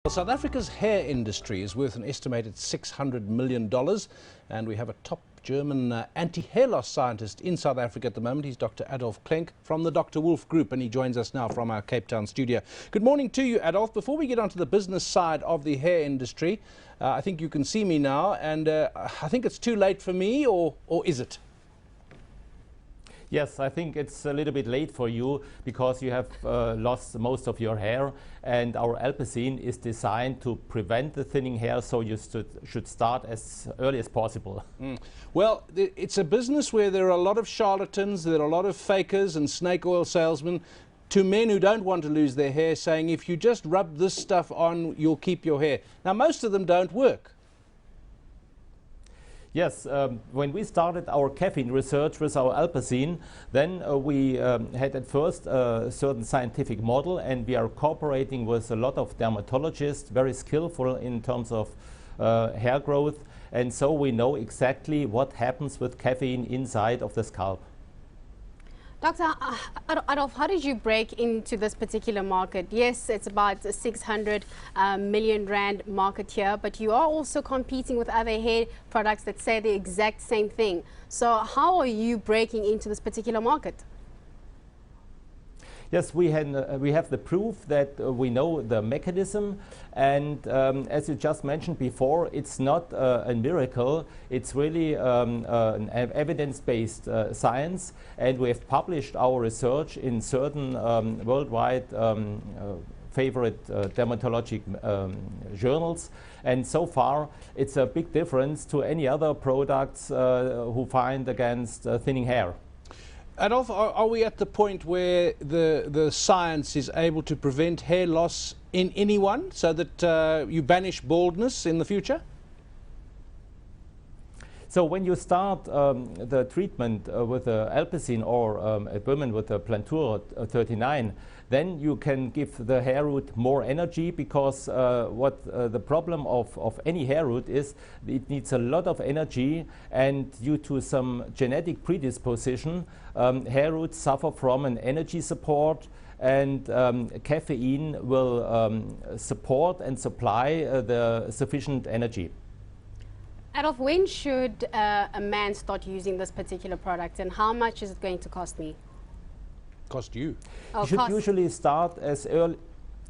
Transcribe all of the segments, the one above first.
South Africa's hair industry is worth an estimated $600 million, and we have a top German anti-hair loss scientist in South Africa at the moment. He's Dr. Adolf Klenk from the Dr. Wolff Group, and he joins us now from our Cape Town studio. Good morning to you, Adolf. Before we get onto the business side of the hair industry, I think you can see me now, and I think it's too late for me, or is it? Yes, I think it's a little bit late for you because you have lost most of your hair, and our Alpecin is designed to prevent the thinning hair, so you should start as early as possible. Well, it's a business where there are a lot of charlatans, there are a lot of fakers and snake oil salesmen, to men who don't want to lose their hair, saying if you just rub this stuff on, you'll keep your hair. Now, most of them don't work. Yes, when we started our caffeine research with our Alpecin, then we had at first a certain scientific model, and we are cooperating with a lot of dermatologists, very skillful in terms of hair growth, and so we know exactly what happens with caffeine inside of the scalp. Dr. Adolf, how did you break into this particular market? Yes, it's about a 600 million rand market here, but you are also competing with other hair products that say the exact same thing. So how are you breaking into this particular market? Yes, we have the proof that we know the mechanism, and as you just mentioned before, it's not a miracle. It's really an evidence-based science, and we have published our research in certain worldwide favorite dermatologic journals, and so far it's a big difference to any other products who find against thinning hair. Adolf, are we at the point where the science is able to prevent hair loss in anyone so that you banish baldness in the future? So when you start the treatment with Alpecin or a woman with a Plantur 39, then you can give the hair root more energy, because what the problem of any hair root is it needs a lot of energy, and due to some genetic predisposition, hair roots suffer from an energy support, and caffeine will support and supply the sufficient energy. Adolf, when should a man start using this particular product, and how much is it going to cost me? Cost you? Oh, you should usually start as early.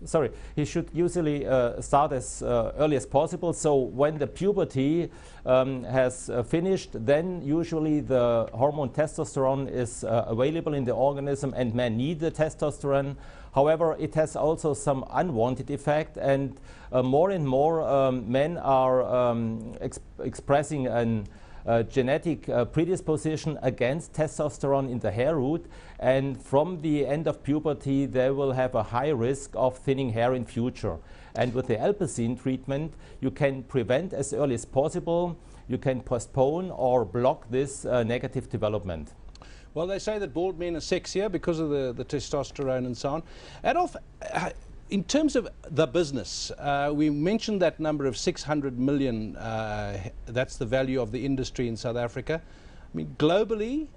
Sorry, he should usually start as early as possible. So when the puberty has finished, then usually the hormone testosterone is available in the organism, and men need the testosterone. However, it has also some unwanted effect, and more and more men are expressing an genetic predisposition against testosterone in the hair root, and from the end of puberty they will have a high risk of thinning hair in future. And with the Alpecin treatment, you can prevent as early as possible. You can postpone or block this negative development. Well, they say that bald men are sexier because of the testosterone and so on. Adolf, in terms of the business, we mentioned that number of 600 million, that's the value of the industry in South Africa. I mean, globally,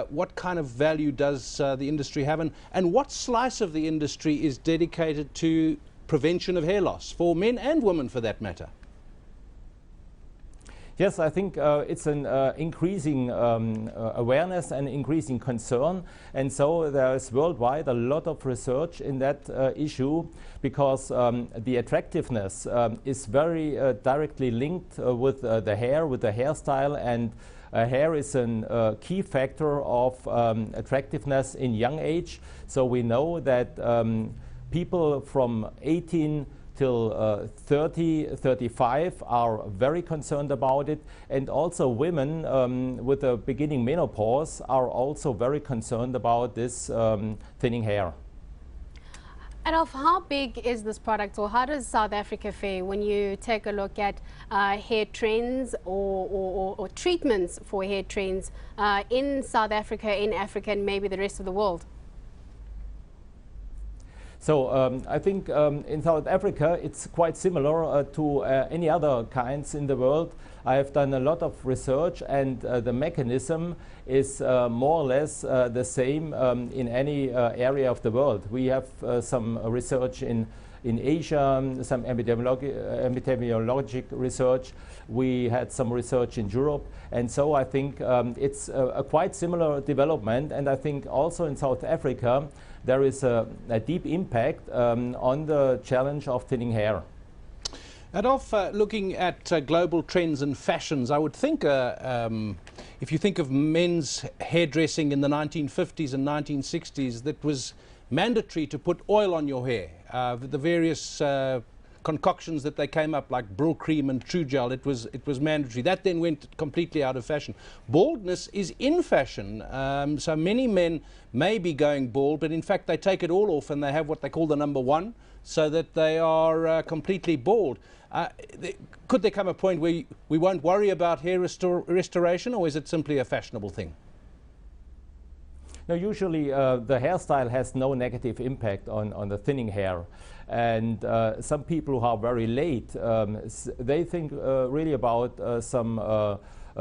what kind of value does the industry have, and what slice of the industry is dedicated to prevention of hair loss, for men and women for that matter? Yes, I think it's an increasing awareness and increasing concern, and so there is worldwide a lot of research in that issue, because the attractiveness is very directly linked with the hair, with the hairstyle, and hair is a key factor of attractiveness in young age. So we know that people from 18 till 30, 35 are very concerned about it, and also women with a beginning menopause are also very concerned about this thinning hair. Adolf, how big is this product, or how does South Africa fare when you take a look at hair trends or treatments for hair trends in South Africa, in Africa, and maybe the rest of the world? So I think in South Africa it's quite similar to any other kinds in the world. I have done a lot of research, and the mechanism is more or less the same in any area of the world. We have some research in in Asia, some epidemiologic research. We had some research in Europe. And so I think it's a quite similar development. And I think also in South Africa, there is a deep impact on the challenge of thinning hair. Adolf, looking at global trends and fashions, I would think if you think of men's hairdressing in the 1950s and 1960s, that was mandatory to put oil on your hair. The various concoctions that they came up, like Brill Cream and True Gel, it was mandatory. That then went completely out of fashion. Baldness is in fashion, so many men may be going bald, but in fact they take it all off and they have what they call the number one, so that they are completely bald. Could there come a point where we won't worry about hair restoration, or is it simply a fashionable thing? No, usually the hairstyle has no negative impact on the thinning hair. And some people who are very late, they think really about some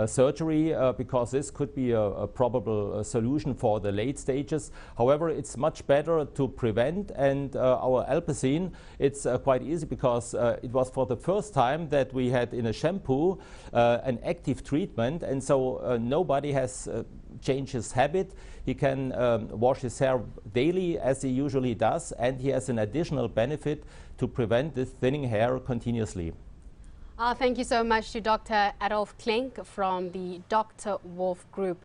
surgery because this could be a probable solution for the late stages. However, it's much better to prevent, and our Alpecin, it's quite easy because it was for the first time that we had in a shampoo an active treatment, and so nobody has changed his habit. He can wash his hair daily as he usually does, and he has an additional benefit to prevent this thinning hair continuously. Thank you so much to Dr. Adolf Klenk from the Dr. Wolff Group.